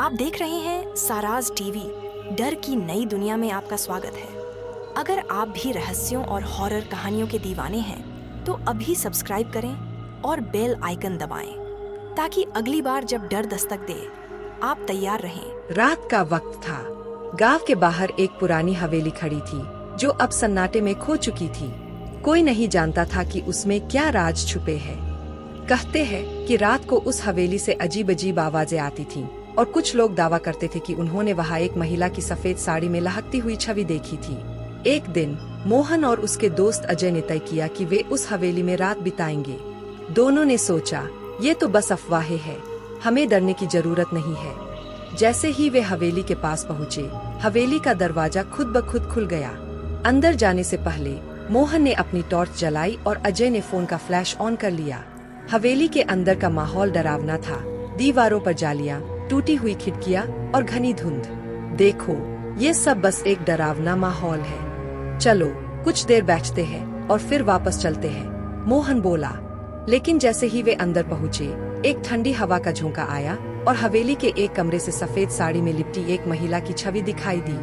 आप देख रहे हैं साराज टीवी। डर की नई दुनिया में आपका स्वागत है। अगर आप भी रहस्यों और हॉरर कहानियों के दीवाने हैं, तो अभी सब्सक्राइब करें और बेल आइकन दबाएं, ताकि अगली बार जब डर दस्तक दे, आप तैयार रहें। रात का वक्त था। गांव के बाहर एक पुरानी हवेली खड़ी थी, जो अब सन्नाटे में खो चुकी थी। कोई नहीं जानता था कि उसमें क्या राज छुपे हैं। कहते हैं कि रात को उस हवेली से अजीब अजीब आवाजें आती थीं, और कुछ लोग दावा करते थे कि उन्होंने वहां एक महिला की सफेद साड़ी में लहकती हुई छवि देखी थी। एक दिन मोहन और उसके दोस्त अजय ने तय किया कि वे उस हवेली में रात बिताएंगे। दोनों ने सोचा, ये तो बस अफवाहें हैं, हमें डरने की जरूरत नहीं है। जैसे ही वे हवेली के पास पहुँचे, हवेली का दरवाजा खुद ब खुद खुल गया। अंदर जाने से पहले मोहन ने अपनी टॉर्च जलाई और अजय ने फोन का फ्लैश ऑन कर लिया। हवेली के अंदर का माहौल डरावना था। दीवारों पर जालियां, टूटी हुई खिड़कियां और घनी धुंध। देखो, ये सब बस एक डरावना माहौल है। चलो कुछ देर बैठते हैं और फिर वापस चलते हैं, मोहन बोला। लेकिन जैसे ही वे अंदर पहुँचे, एक ठंडी हवा का झोंका आया और हवेली के एक कमरे से सफेद साड़ी में लिपटी एक महिला की छवि दिखाई दी।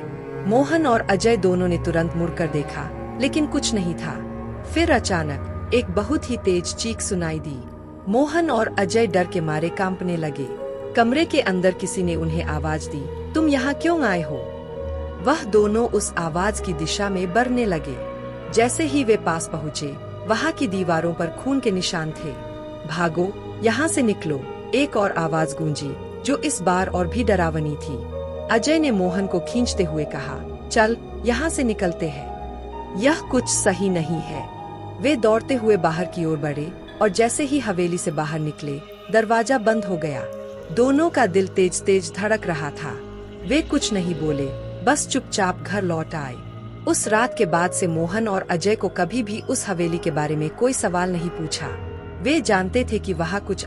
मोहन और अजय दोनों ने तुरंत मुड़कर देखा, लेकिन कुछ नहीं था। फिर अचानक एक बहुत ही तेज चीख सुनाई दी। मोहन और अजय डर के मारे कांपने लगे। कमरे के अंदर किसी ने उन्हें आवाज दी, तुम यहाँ क्यों आए हो? वह दोनों उस आवाज की दिशा में बढ़ने लगे। जैसे ही वे पास पहुँचे, वहाँ की दीवारों पर खून के निशान थे। भागो, यहाँ से निकलो, एक और आवाज गूंजी, जो इस बार और भी डरावनी थी। अजय ने मोहन को खींचते हुए कहा, चल यहाँ से निकलते हैं, यह कुछ सही नहीं है। वे दौड़ते हुए बाहर की ओर बढ़े और जैसे ही हवेली से बाहर निकले, दरवाजा बंद हो गया। दोनों का दिल तेज तेज धड़क रहा था। वे कुछ नहीं बोले, बस चुपचाप घर लौट आए। उस रात के बाद से मोहन और अजय को कभी भी उस हवेली के बारे में कोई सवाल नहीं पूछा। वे जानते थे कि वहाँ कुछ